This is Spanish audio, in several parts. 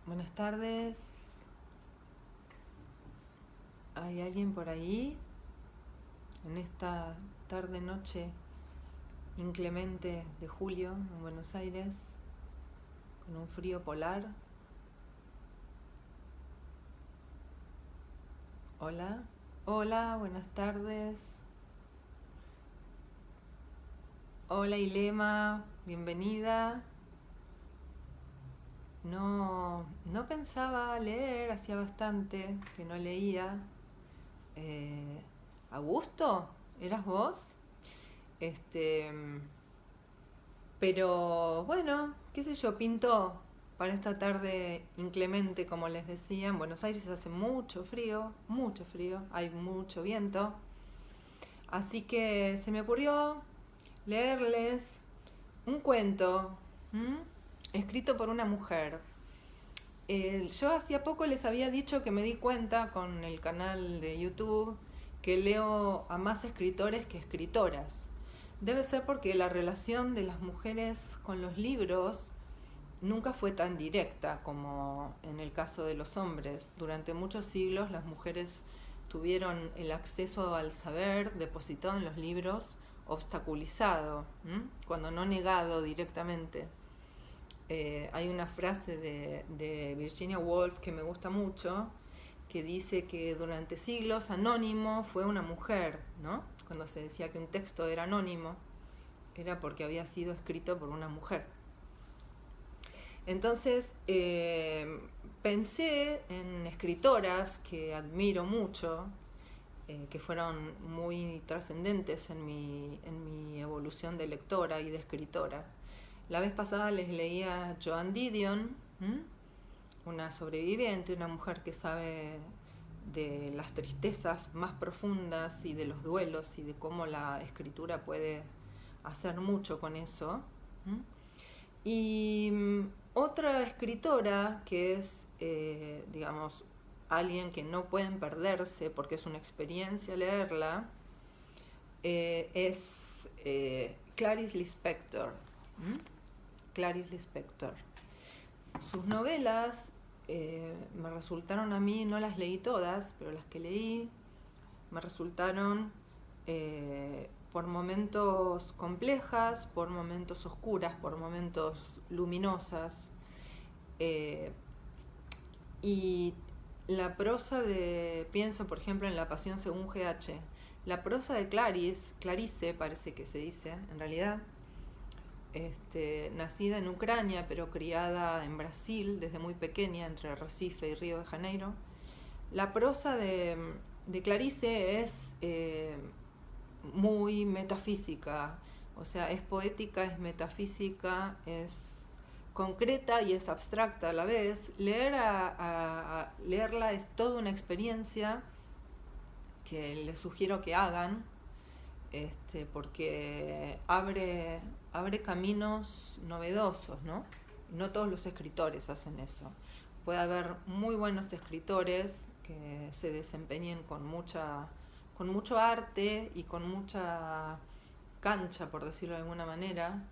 Buenas tardes. ¿Hay alguien por ahí en esta tarde-noche inclemente de julio en Buenos Aires, con un frío polar? Hola. Hola, buenas tardes. Hola Ilema, bienvenida. No pensaba leer, hacía bastante que no leía. Eh, ¿Augusto? ¿Eras vos? Este, pero bueno, qué sé yo, pintó para esta tarde inclemente, como les decía. En Buenos Aires hace mucho frío, hay mucho viento. Así que se me ocurrió leerles un cuento, ¿m? Escrito por una mujer. Yo hacía poco les había dicho que me di cuenta con el canal de YouTube que leo a más escritores que escritoras. Debe ser porque la relación de las mujeres con los libros nunca fue tan directa como en el caso de los hombres. Durante muchos siglos las mujeres tuvieron el acceso al saber depositado en los libros obstaculizado, cuando no negado directamente. Hay una frase de Virginia Woolf que me gusta mucho, que dice que durante siglos anónimo fue una mujer, ¿no? Cuando se decía que un texto era anónimo, era porque había sido escrito por una mujer. Entonces pensé en escritoras que admiro mucho, que fueron muy trascendentes en mi evolución de lectora y de escritora. La vez pasada les leía Joan Didion, una sobreviviente, una mujer que sabe de las tristezas más profundas y de los duelos y de cómo la escritura puede hacer mucho con eso. Y otra escritora que es, digamos, alguien que no pueden perderse porque es una experiencia leerla, es Clarice Lispector. Clarice Lispector. Sus novelas me resultaron a mí, no las leí todas, pero las que leí me resultaron por momentos complejas, por momentos oscuras, por momentos luminosas. Y la prosa pienso por ejemplo en La Pasión según G.H. La prosa de Clarice parece que se dice, en realidad, nacida en Ucrania pero criada en Brasil desde muy pequeña entre Recife y Río de Janeiro. La prosa de Clarice es muy metafísica, o sea, es poética, es metafísica, es concreta y es abstracta a la vez. Leerla es toda una experiencia que les sugiero que hagan, porque abre caminos novedosos, ¿no? No todos los escritores hacen eso. Puede haber muy buenos escritores que se desempeñen con mucho arte y con mucha cancha, por decirlo de alguna manera,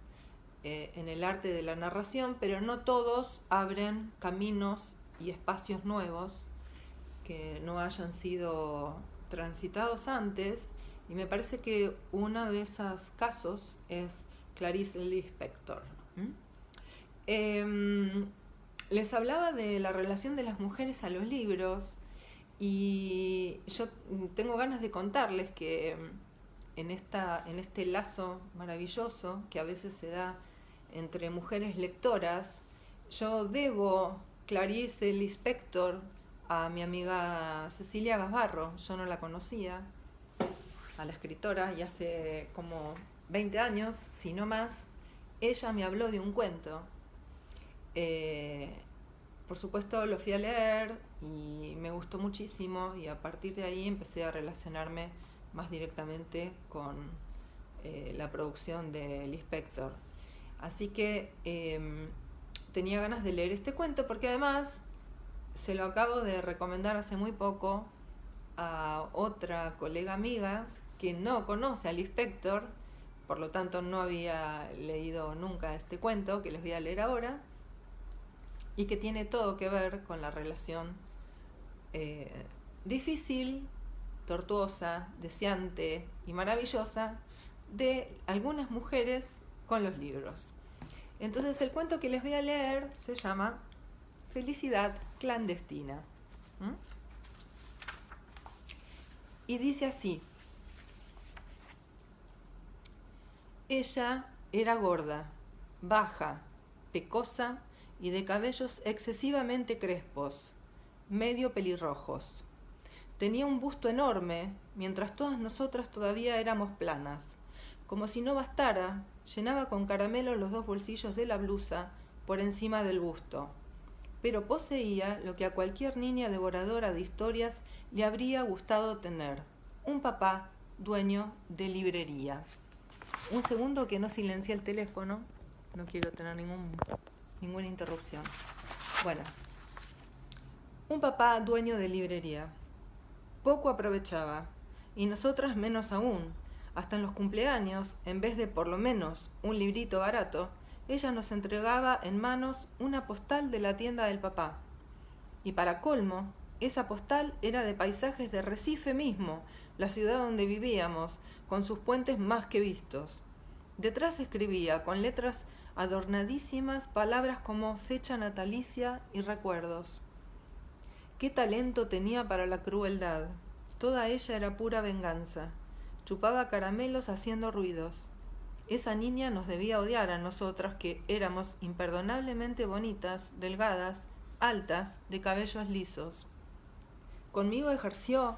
en el arte de la narración, pero no todos abren caminos y espacios nuevos que no hayan sido transitados antes, y me parece que uno de esos casos es Clarice Lispector. Les hablaba de la relación de las mujeres a los libros, y yo tengo ganas de contarles que en este lazo maravilloso que a veces se da entre mujeres lectoras, yo debo Clarice Lispector a mi amiga Cecilia Gasbarro. Yo no la conocía, a la escritora, y hace como 20 años, si no más, ella me habló de un cuento. Eh, por supuesto lo fui a leer y me gustó muchísimo, y a partir de ahí empecé a relacionarme más directamente con la producción de Lispector. Así que tenía ganas de leer este cuento porque además se lo acabo de recomendar hace muy poco a otra colega amiga que no conoce a Lispector, por lo tanto no había leído nunca este cuento que les voy a leer ahora. y que tiene todo que ver con la relación difícil, tortuosa, deseante y maravillosa de algunas mujeres con los libros. Entonces el cuento que les voy a leer se llama Felicidad clandestina. ¿Mm? Y dice así: ella era gorda, baja, pecosa y de cabellos excesivamente crespos, medio pelirrojos. Tenía un busto enorme, mientras todas nosotras todavía éramos planas. Como si no bastara, llenaba con caramelo los 2 bolsillos de la blusa por encima del busto. Pero poseía lo que a cualquier niña devoradora de historias le habría gustado tener: un papá dueño de librería. Un segundo que no silencié el teléfono, no quiero tener ninguna interrupción. Bueno, un papá dueño de librería. Poco aprovechaba, y nosotras menos aún. Hasta en los cumpleaños, en vez de por lo menos un librito barato, ella nos entregaba en manos una postal de la tienda del papá. Y para colmo, esa postal era de paisajes de Recife mismo, la ciudad donde vivíamos, con sus puentes más que vistos. Detrás escribía, con letras adornadísimas, palabras como fecha natalicia y recuerdos. Qué talento tenía para la crueldad. Toda ella era pura venganza. Chupaba caramelos haciendo ruidos. Esa niña nos debía odiar a nosotras, que éramos imperdonablemente bonitas, delgadas, altas, de cabellos lisos. Conmigo ejerció,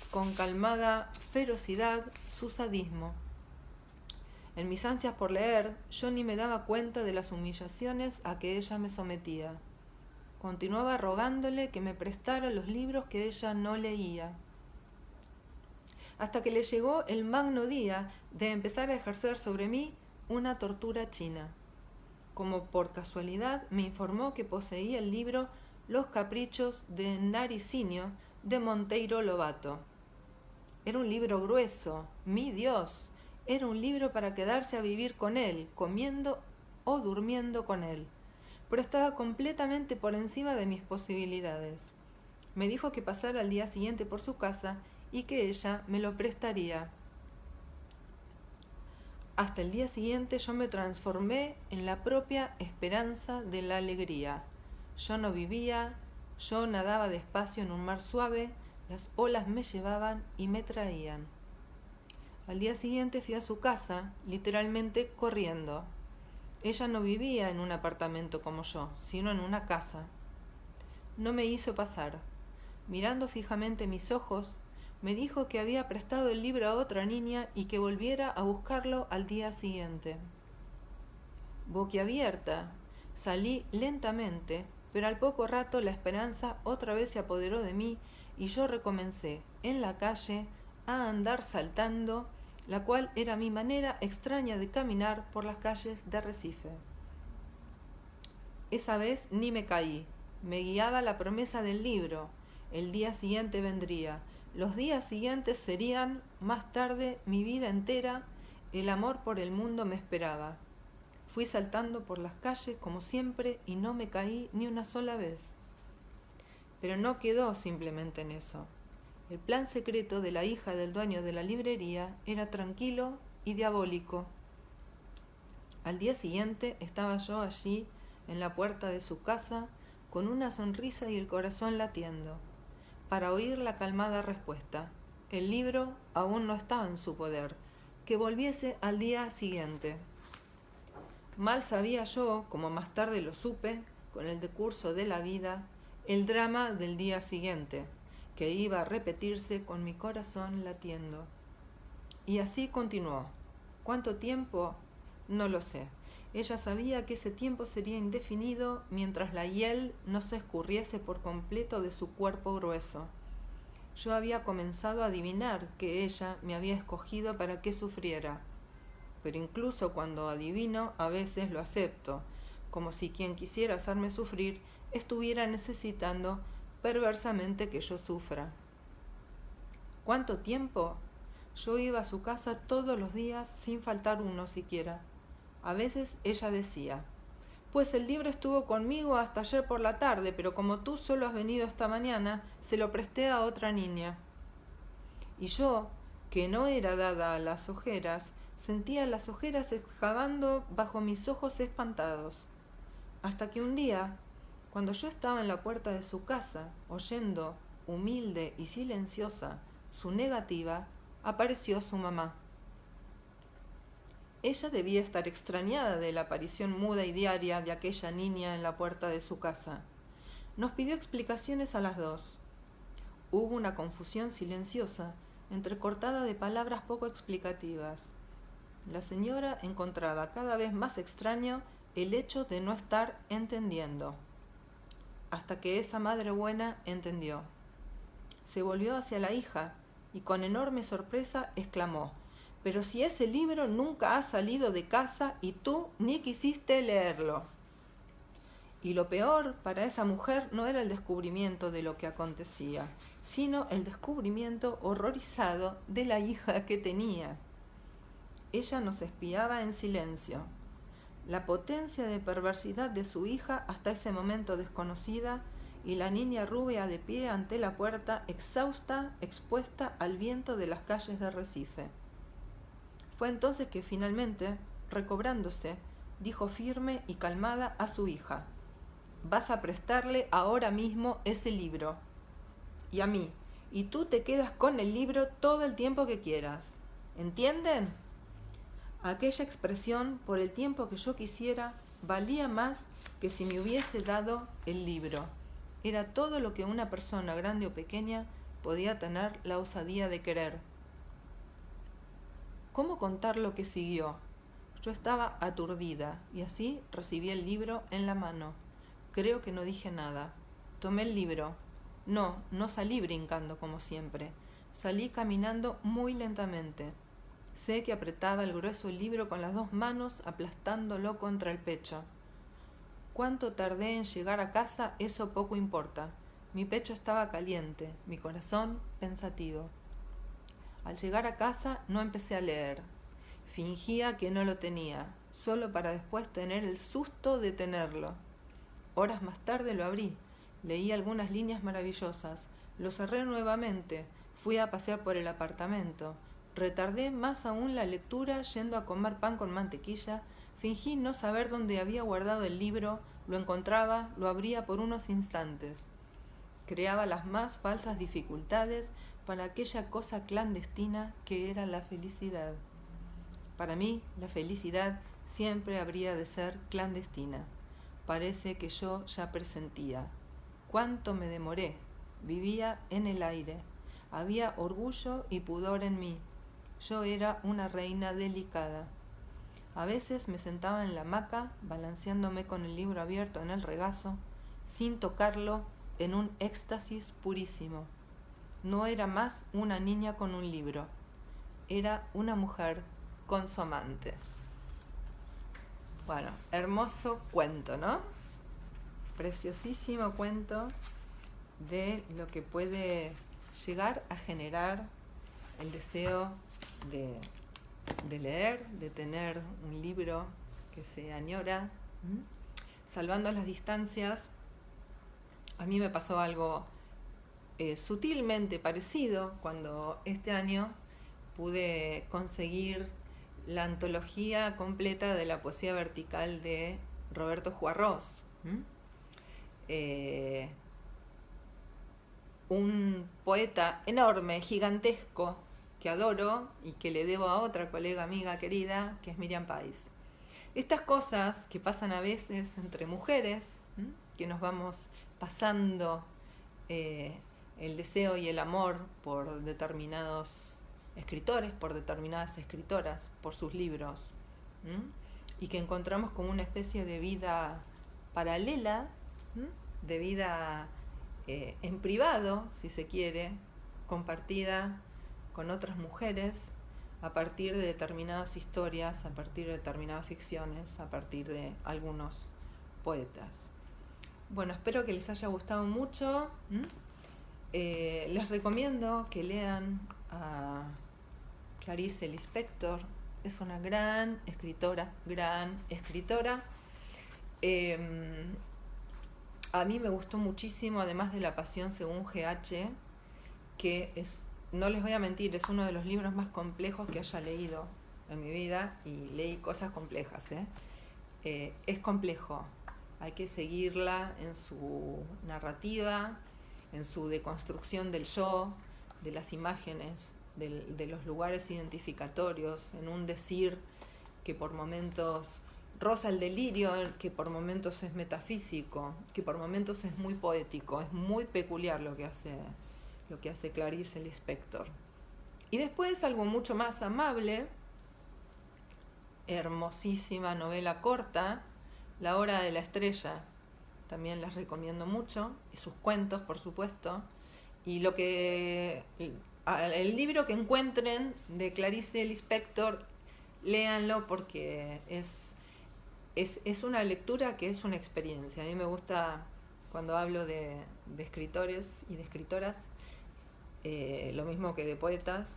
con calmada ferocidad, su sadismo. En mis ansias por leer, yo ni me daba cuenta de las humillaciones a que ella me sometía. Continuaba rogándole que me prestara los libros que ella no leía, hasta que le llegó el magno día de empezar a ejercer sobre mí una tortura china. Como por casualidad me informó que poseía el libro Los caprichos de Naricinio de Monteiro Lobato. Era un libro grueso, mi Dios, era un libro para quedarse a vivir con él, comiendo o durmiendo con él, pero estaba completamente por encima de mis posibilidades. Me dijo que pasara al día siguiente por su casa y que ella me lo prestaría. Hasta el día siguiente yo me transformé en la propia esperanza de la alegría. Yo no vivía, yo nadaba despacio en un mar suave, las olas me llevaban y me traían. Al día siguiente fui a su casa, literalmente corriendo. Ella no vivía en un apartamento como yo, sino en una casa. No me hizo pasar. Mirando fijamente mis ojos, me dijo que había prestado el libro a otra niña y que volviera a buscarlo al día siguiente. Boquiabierta, salí lentamente, pero al poco rato la esperanza otra vez se apoderó de mí y yo recomencé, en la calle, a andar saltando, la cual era mi manera extraña de caminar por las calles de Recife. Esa vez ni me caí, me guiaba la promesa del libro. El día siguiente vendría. Los días siguientes serían, más tarde, mi vida entera. El amor por el mundo me esperaba. Fui saltando por las calles como siempre y no me caí ni una sola vez. Pero no quedó simplemente en eso. El plan secreto de la hija del dueño de la librería era tranquilo y diabólico. Al día siguiente estaba yo allí, en la puerta de su casa, con una sonrisa y el corazón latiendo, para oír la calmada respuesta. El libro aún no estaba en su poder, que volviese al día siguiente. Mal sabía yo, como más tarde lo supe, con el decurso de la vida, el drama del día siguiente, que iba a repetirse con mi corazón latiendo. Y así continuó. ¿Cuánto tiempo? No lo sé. Ella sabía que ese tiempo sería indefinido mientras la hiel no se escurriese por completo de su cuerpo grueso. Yo había comenzado a adivinar que ella me había escogido para que sufriera, pero incluso cuando adivino, a veces lo acepto, como si quien quisiera hacerme sufrir estuviera necesitando perversamente que yo sufra. ¿Cuánto tiempo? Yo iba a su casa todos los días sin faltar uno siquiera. A veces ella decía, Pues el libro estuvo conmigo hasta ayer por la tarde, pero como tú solo has venido esta mañana, se lo presté a otra niña. Y yo, que no era dada a las ojeras, sentía las ojeras excavando bajo mis ojos espantados. Hasta que un día, cuando yo estaba en la puerta de su casa, oyendo, humilde y silenciosa, su negativa, apareció su mamá. Ella debía estar extrañada de la aparición muda y diaria de aquella niña en la puerta de su casa. Nos pidió explicaciones a las dos. Hubo una confusión silenciosa, entrecortada de palabras poco explicativas. La señora encontraba cada vez más extraño el hecho de no estar entendiendo. Hasta que esa madre buena entendió. Se volvió hacia la hija y con enorme sorpresa exclamó: «Pero si ese libro nunca ha salido de casa y tú ni quisiste leerlo». Y lo peor para esa mujer no era el descubrimiento de lo que acontecía, sino el descubrimiento horrorizado de la hija que tenía. Ella nos espiaba en silencio. La potencia de perversidad de su hija, hasta ese momento desconocida, y la niña rubia de pie ante la puerta, exhausta, expuesta al viento de las calles de Recife. Fue entonces que finalmente, recobrándose, dijo firme y calmada a su hija: «Vas a prestarle ahora mismo ese libro. Y a mí. Y tú te quedas con el libro todo el tiempo que quieras. ¿Entienden?». Aquella expresión, por el tiempo que yo quisiera, valía más que si me hubiese dado el libro. Era todo lo que una persona, grande o pequeña, podía tener la osadía de querer. ¿Cómo contar lo que siguió? Yo estaba aturdida y así recibí el libro en la mano. Creo que no dije nada. Tomé el libro. No salí brincando como siempre. Salí caminando muy lentamente. Sé que apretaba el grueso libro con las dos manos, aplastándolo contra el pecho. Cuánto tardé en llegar a casa, eso poco importa. Mi pecho estaba caliente, mi corazón pensativo. Al llegar a casa no empecé a leer. Fingía que no lo tenía, solo para después tener el susto de tenerlo. Horas más tarde lo abrí. Leí algunas líneas maravillosas. Lo cerré nuevamente. Fui a pasear por el apartamento. Retardé más aún la lectura yendo a comer pan con mantequilla. Fingí no saber dónde había guardado el libro. Lo encontraba, lo abría por unos instantes. Creaba las más falsas dificultades para aquella cosa clandestina que era la felicidad. Para mí, la felicidad siempre habría de ser clandestina. Parece que yo ya presentía. Cuánto me demoré. Vivía en el aire. Había orgullo y pudor en mí. Yo era una reina delicada. A veces me sentaba en la hamaca, balanceándome con el libro abierto en el regazo, sin tocarlo, en un éxtasis purísimo. No era más una niña con un libro. Era una mujer con su amante. Bueno, hermoso cuento, ¿no? Preciosísimo cuento de lo que puede llegar a generar el deseo de leer, de tener un libro que se añora. Salvando las distancias, a mí me pasó algo sutilmente parecido cuando este año pude conseguir la antología completa de la poesía vertical de Roberto Juarros. Un poeta enorme, gigantesco, que adoro y que le debo a otra colega amiga querida, que es Miriam Páez. Estas cosas que pasan a veces entre mujeres, que nos vamos pasando el deseo y el amor por determinados escritores, por determinadas escritoras, por sus libros, y que encontramos como una especie de vida paralela, de vida en privado, si se quiere, compartida con otras mujeres a partir de determinadas historias, a partir de determinadas ficciones, a partir de algunos poetas. Bueno, espero que les haya gustado mucho. Les recomiendo que lean a Clarice Lispector. Es una gran escritora, Em, a mí me gustó muchísimo, además de La Pasión según GH, que es, no les voy a mentir, es uno de los libros más complejos que haya leído en mi vida, y leí cosas complejas, ¿eh? Es complejo, hay que seguirla en su narrativa, en su deconstrucción del yo, de las imágenes, de los lugares identificatorios, en un decir que por momentos roza el delirio, que por momentos es metafísico, que por momentos es muy poético. Es muy peculiar lo que hace Clarice Lispector. Y después algo mucho más amable, hermosísima novela corta, La Hora de la Estrella. También las recomiendo mucho, y sus cuentos, por supuesto. Y el libro que encuentren de Clarice Lispector, léanlo, porque es una lectura que es una experiencia. A mí me gusta, cuando hablo de escritores y de escritoras, lo mismo que de poetas,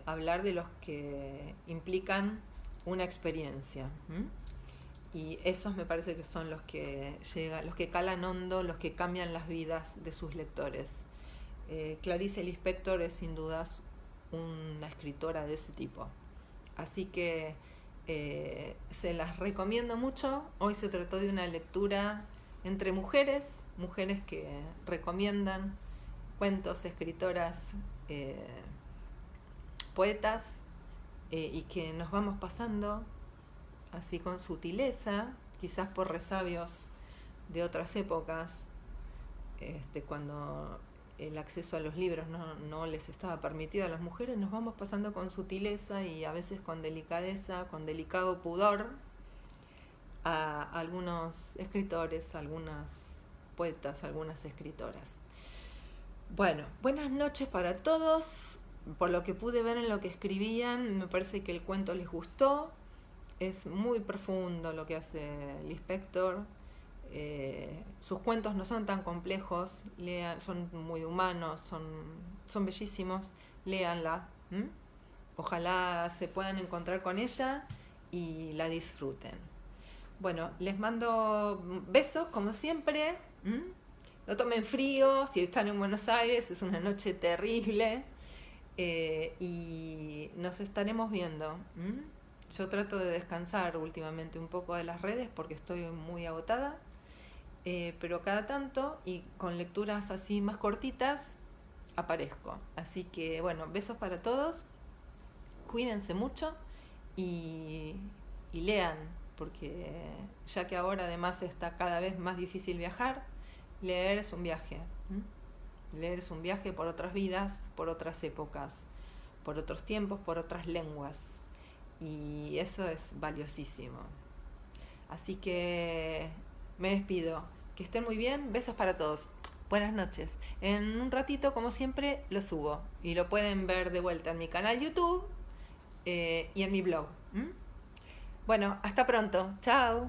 hablar de los que implican una experiencia. Y esos me parece que son los que llegan, los que calan hondo, los que cambian las vidas de sus lectores. Clarice Lispector es sin dudas una escritora de ese tipo. Así que se las recomiendo mucho. Hoy se trató de una lectura entre mujeres que recomiendan cuentos, escritoras, poetas, y que nos vamos pasando así con sutileza, quizás por resabios de otras épocas, cuando el acceso a los libros no les estaba permitido a las mujeres. Nos vamos pasando con sutileza y a veces con delicadeza, con delicado pudor, a algunos escritores, algunas poetas, algunas escritoras. Bueno, buenas noches para todos. Por lo que pude ver en lo que escribían, me parece que el cuento les gustó. Es muy profundo lo que hace Lispector. Sus cuentos no son tan complejos, son muy humanos, son bellísimos. Léanla. Ojalá se puedan encontrar con ella y la disfruten. Bueno, les mando besos como siempre. No tomen frío, si están en Buenos Aires es una noche terrible. Y nos estaremos viendo. Yo trato de descansar últimamente un poco de las redes porque estoy muy agotada, pero cada tanto, y con lecturas así más cortitas, aparezco. Así que bueno, besos para todos, cuídense mucho y lean, porque ya que ahora además está cada vez más difícil viajar, leer es un viaje. Leer es un viaje por otras vidas, por otras épocas, por otros tiempos, por otras lenguas. Y eso es valiosísimo. Así que me despido. Que estén muy bien. Besos para todos. Buenas noches. En un ratito, como siempre, lo subo. Y lo pueden ver de vuelta en mi canal YouTube y en mi blog. Bueno, hasta pronto. Chao.